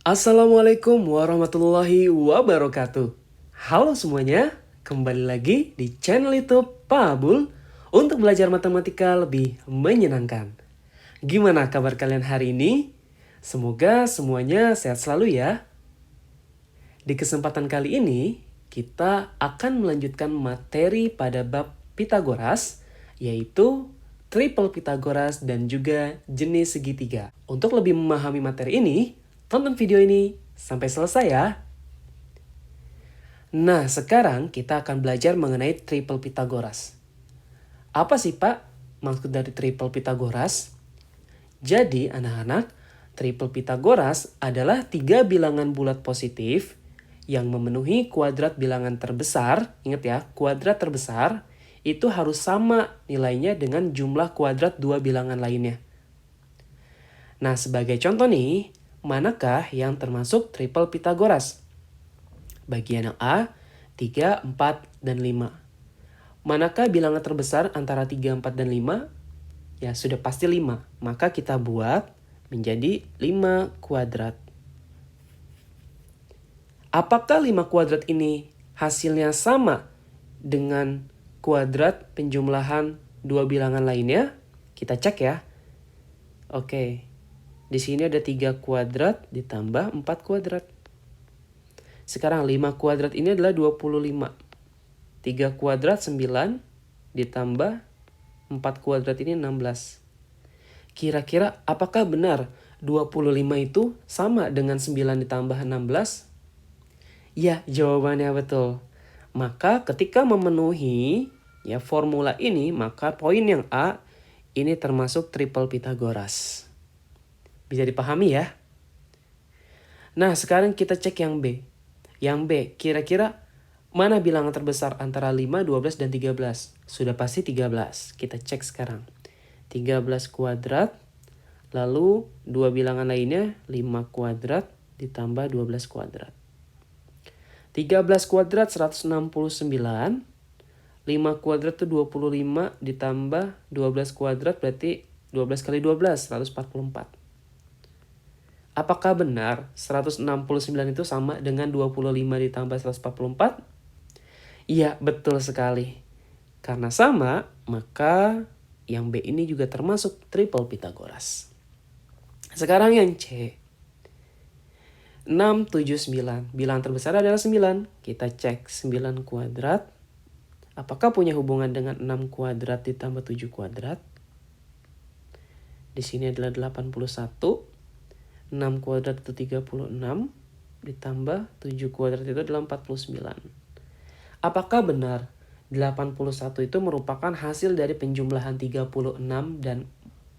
Assalamualaikum warahmatullahi wabarakatuh. Halo semuanya, kembali lagi di channel YouTube Pak Abul untuk belajar matematika lebih menyenangkan. Gimana kabar kalian hari ini? Semoga semuanya sehat selalu ya. Di kesempatan kali ini, kita akan melanjutkan materi pada bab Pitagoras, yaitu triple Pitagoras dan juga jenis segitiga. Untuk lebih memahami materi ini, tonton video ini sampai selesai ya. Nah, sekarang kita akan belajar mengenai triple Pitagoras. Apa sih Pak maksud dari triple Pitagoras? Jadi anak-anak, triple Pitagoras adalah 3 bilangan bulat positif yang memenuhi kuadrat bilangan terbesar. Ingat ya, kuadrat terbesar itu harus sama nilainya dengan jumlah kuadrat 2 bilangan lainnya. Nah, sebagai contoh nih, manakah yang termasuk triple Pitagoras? Bagian yang A, 3, 4, dan 5. Manakah bilangan terbesar antara 3, 4, dan 5? Ya, sudah pasti 5. Maka kita buat menjadi 5 kuadrat. Apakah 5 kuadrat ini hasilnya sama dengan kuadrat penjumlahan 2 bilangan lainnya? Kita cek ya. Oke. Di sini ada 3 kuadrat ditambah 4 kuadrat. Sekarang 5 kuadrat ini adalah 25. 3 kuadrat 9 ditambah 4 kuadrat ini 16. Kira-kira apakah benar 25 itu sama dengan 9 ditambah 16? Ya, jawabannya betul. Maka ketika memenuhi ya formula ini, maka poin yang A ini termasuk triple Pitagoras. Bisa dipahami ya? Nah, sekarang kita cek yang B. Yang B, kira-kira mana bilangan terbesar antara 5, 12, dan 13? Sudah pasti 13. Kita cek sekarang. 13 kuadrat, lalu 2 bilangan lainnya 5 kuadrat ditambah 12 kuadrat. 13 kuadrat 169, 5 kuadrat itu 25 ditambah 12 kuadrat berarti 12 kali 12, 144. Apakah benar 169 itu sama dengan 25 ditambah 144? Iya, betul sekali. Karena sama, maka yang B ini juga termasuk triple Pitagoras. Sekarang yang C. 6, 7, 9. Bilangan terbesar adalah 9. Kita cek 9 kuadrat. Apakah punya hubungan dengan 6 kuadrat ditambah 7 kuadrat? Di sini adalah 81. 6 kuadrat itu 36, ditambah 7 kuadrat itu adalah 49. Apakah benar 81 itu merupakan hasil dari penjumlahan 36 dan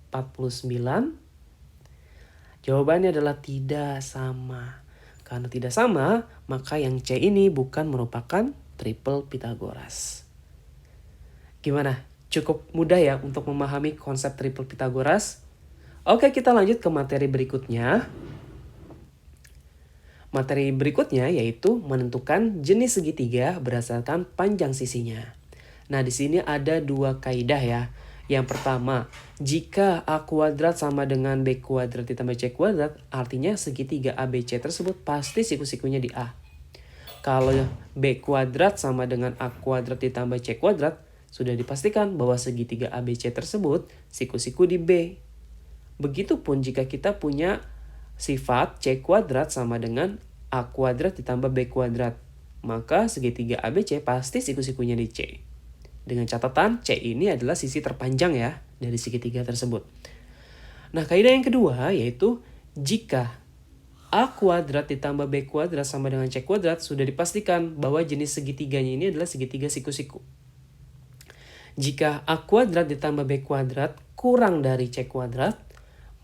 49? Jawabannya adalah tidak sama. Karena tidak sama, maka yang C ini bukan merupakan triple Pitagoras. Gimana? Cukup mudah ya untuk memahami konsep triple Pitagoras? Oke, kita lanjut ke materi berikutnya. Materi berikutnya yaitu menentukan jenis segitiga berdasarkan panjang sisinya. Nah, di sini ada 2 kaidah ya. Yang pertama, jika A kuadrat sama dengan B kuadrat ditambah C kuadrat, artinya segitiga ABC tersebut pasti siku-sikunya di A. Kalau B kuadrat sama dengan A kuadrat ditambah C kuadrat, sudah dipastikan bahwa segitiga ABC tersebut siku-siku di B. Begitupun jika kita punya sifat C kuadrat sama dengan A kuadrat ditambah B kuadrat, maka segitiga ABC pasti siku-sikunya di C. Dengan catatan C ini adalah sisi terpanjang ya dari segitiga tersebut. Nah, kaidah yang kedua yaitu jika A kuadrat ditambah B kuadrat sama dengan C kuadrat, sudah dipastikan bahwa jenis segitiganya ini adalah segitiga siku-siku. Jika A kuadrat ditambah B kuadrat kurang dari C kuadrat,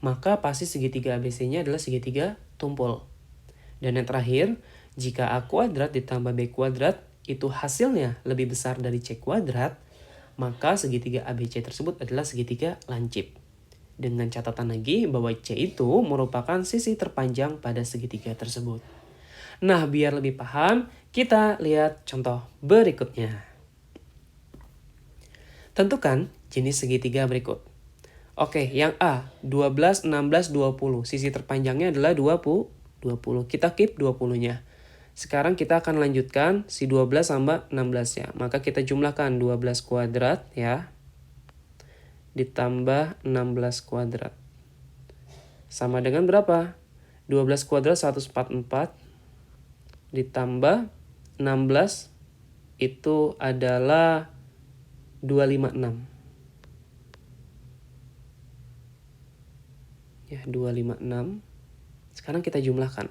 maka pasti segitiga ABC-nya adalah segitiga tumpul. Dan yang terakhir, jika A kuadrat ditambah B kuadrat itu hasilnya lebih besar dari C kuadrat, maka segitiga ABC tersebut adalah segitiga lancip. Dengan catatan lagi bahwa C itu merupakan sisi terpanjang pada segitiga tersebut. Nah, biar lebih paham, kita lihat contoh berikutnya. Tentukan jenis segitiga berikut. Oke, yang A, 12, 16, 20. Sisi terpanjangnya adalah 20. 20. Kita keep 20-nya. Sekarang kita akan lanjutkan si 12 sama 16-nya. Maka kita jumlahkan 12 kuadrat ya. Ditambah 16 kuadrat. Sama dengan berapa? 12 kuadrat 144. Ditambah 16 itu adalah 256. Ya, 256. Sekarang kita jumlahkan.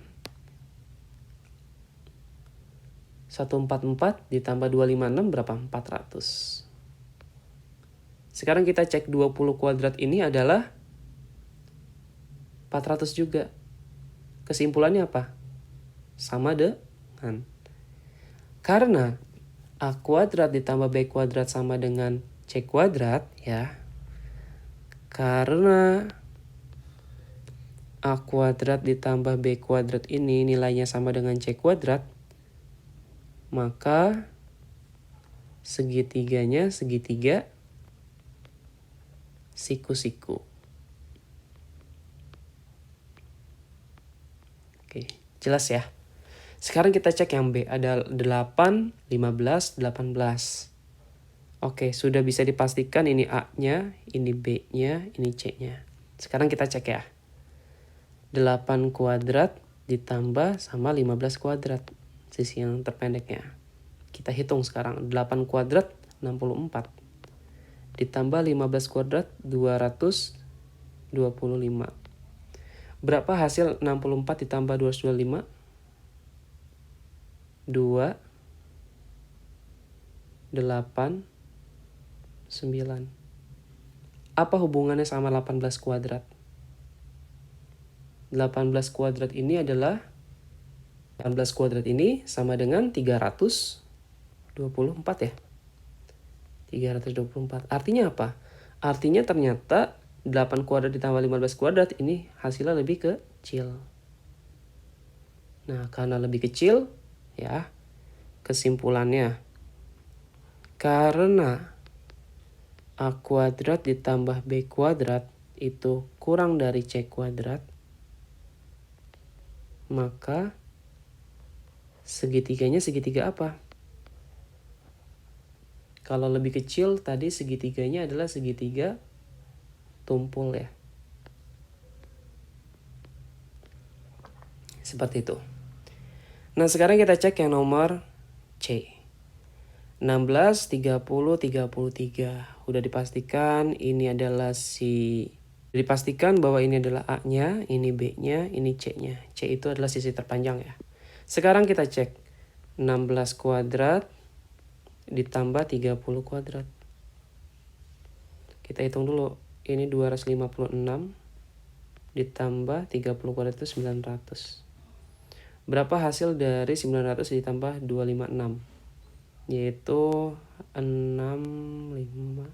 144 ditambah 256 berapa? 400. Sekarang kita cek 20 kuadrat ini adalah 400 juga. Kesimpulannya apa? Sama dengan. Karena A kuadrat ditambah B kuadrat sama dengan C kuadrat ya. Karena A kuadrat ditambah B kuadrat ini nilainya sama dengan C kuadrat, maka segitiganya segitiga siku-siku. Oke, jelas ya. Sekarang kita cek yang B, ada 8, 15, 18. Oke, sudah bisa dipastikan ini A-nya, ini B-nya, ini C-nya. Sekarang kita cek ya. 8 kuadrat ditambah sama 15 kuadrat. Sisi yang terpendeknya. Kita hitung sekarang. 8 kuadrat 64. Ditambah 15 kuadrat 225. Berapa hasil 64 ditambah 225? 2, 8, 9. Apa hubungannya sama 18 kuadrat? 18 kuadrat ini adalah 18 kuadrat ini sama dengan 324 ya. 324. Artinya apa? Artinya ternyata 8 kuadrat ditambah 15 kuadrat ini hasilnya lebih kecil. Nah, karena lebih kecil ya, kesimpulannya karena A kuadrat ditambah B kuadrat itu kurang dari C kuadrat, maka segitiganya segitiga apa? Kalau lebih kecil tadi segitiganya adalah segitiga tumpul ya. Seperti itu. Nah, sekarang kita cek yang nomor C. 16, 30, 33. Udah dipastikan ini adalah dipastikan bahwa ini adalah A-nya, ini B-nya, ini C-nya. C itu adalah sisi terpanjang ya. Sekarang kita cek 16 kuadrat ditambah 30 kuadrat. Kita hitung dulu. Ini 256 ditambah 30 kuadrat itu 900. Berapa hasil dari 900 ditambah 256? Yaitu 65.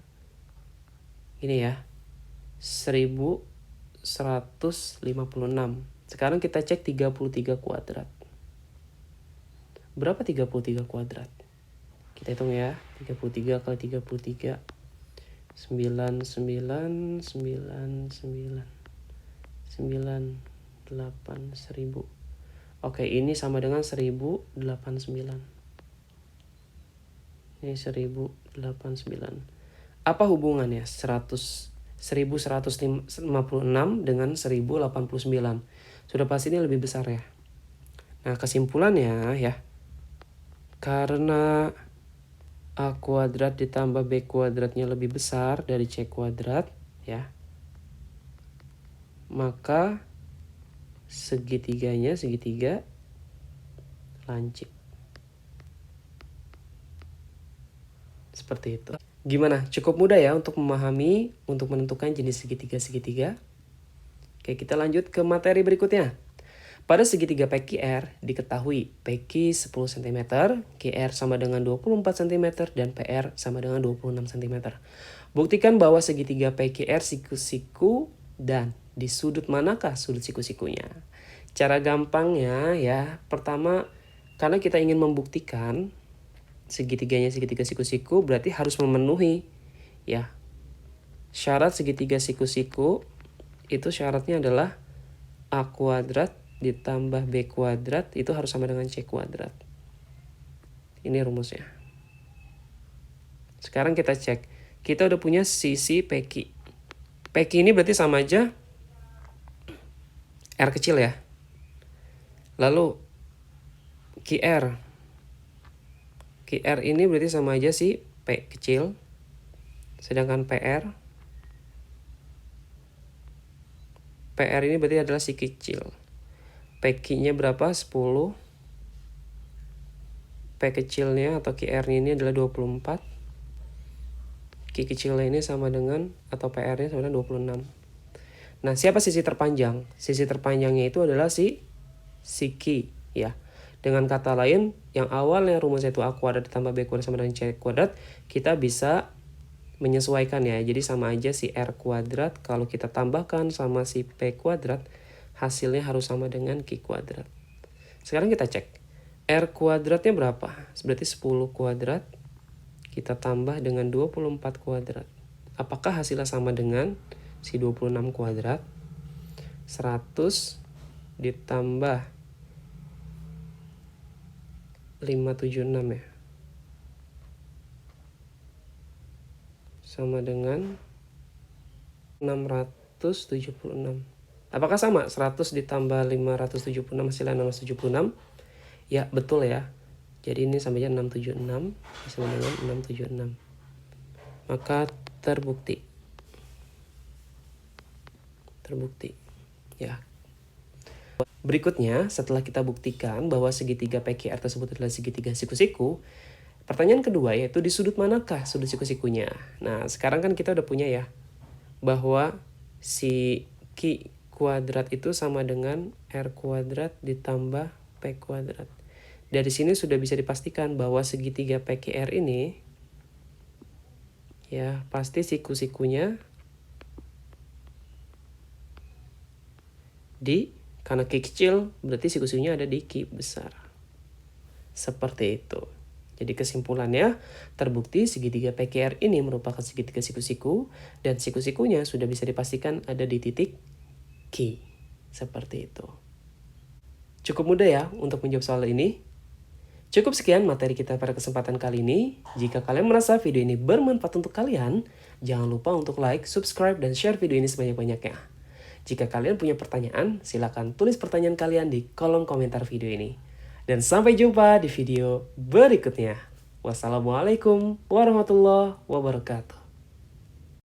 Ini ya. 1156. Sekarang kita cek 33 kuadrat. Berapa 33 kuadrat? Kita hitung ya. 33 kali 33. 99, 98, 1000. Oke, ini sama dengan 1089. Ini 1089. Apa hubungannya 1156 dengan 1089? Sudah pasti ini lebih besar ya. Nah, kesimpulannya ya, karena A kuadrat ditambah B kuadratnya lebih besar dari C kuadrat ya, maka segitiganya segitiga lancip. Seperti itu. Gimana? Cukup mudah ya untuk memahami, untuk menentukan jenis segitiga-segitiga. Oke, kita lanjut ke materi berikutnya. Pada segitiga PQR diketahui PQ 10 cm, QR sama dengan 24 cm, dan PR sama dengan 26 cm. Buktikan bahwa segitiga PQR siku-siku dan di sudut manakah sudut siku-sikunya. Cara gampangnya ya, pertama karena kita ingin membuktikan segitiganya segitiga siku-siku berarti harus memenuhi ya syarat segitiga siku-siku. Itu syaratnya adalah A kuadrat ditambah B kuadrat itu harus sama dengan C kuadrat. Ini rumusnya. Sekarang kita cek. Kita udah punya sisi PQ. PQ ini berarti sama aja R kecil ya. Lalu QR. QR ini berarti sama aja si P kecil. Sedangkan PR ini berarti adalah si kecil. PQ-nya berapa? 10. P kecilnya atau QR-nya ini adalah 24. Q kecilnya ini sama dengan, atau PR-nya sama dengan 26. Nah, siapa sisi terpanjang? Sisi terpanjangnya itu adalah si Q ya. Dengan kata lain, yang awalnya rumusnya itu A kuadrat ditambah B kuadrat sama dengan C kuadrat, kita bisa menyesuaikan ya. Jadi sama aja si R kuadrat, kalau kita tambahkan sama si P kuadrat, hasilnya harus sama dengan Q kuadrat. Sekarang kita cek. R kuadratnya berapa? Berarti 10 kuadrat. Kita tambah dengan 24 kuadrat. Apakah hasilnya sama dengan si 26 kuadrat? 100 ditambah 576 ya. Sama dengan 676. Apakah sama? 100 ditambah 576 hasilnya 676. Ya, betul ya. Jadi ini samanya 676 sama dengan 676. Maka terbukti. Ya. Berikutnya, setelah kita buktikan bahwa segitiga PQR tersebut adalah segitiga siku-siku, pertanyaan kedua yaitu di sudut manakah sudut siku-sikunya. Nah, sekarang kan kita udah punya ya, bahwa si Q kuadrat itu sama dengan R kuadrat ditambah P kuadrat. Dari sini sudah bisa dipastikan bahwa segitiga PQR ini ya pasti siku-sikunya karena Q kecil berarti siku-sikunya ada di Q besar. Seperti itu. Jadi kesimpulannya terbukti segitiga PQR ini merupakan segitiga siku-siku dan siku-sikunya sudah bisa dipastikan ada di titik Q. Seperti itu. Cukup mudah ya untuk menjawab soal ini. Cukup sekian materi kita pada kesempatan kali ini. Jika kalian merasa video ini bermanfaat untuk kalian, jangan lupa untuk like, subscribe, dan share video ini sebanyak-banyaknya. Jika kalian punya pertanyaan, silakan tulis pertanyaan kalian di kolom komentar video ini. Dan sampai jumpa di video berikutnya. Wassalamualaikum warahmatullahi wabarakatuh.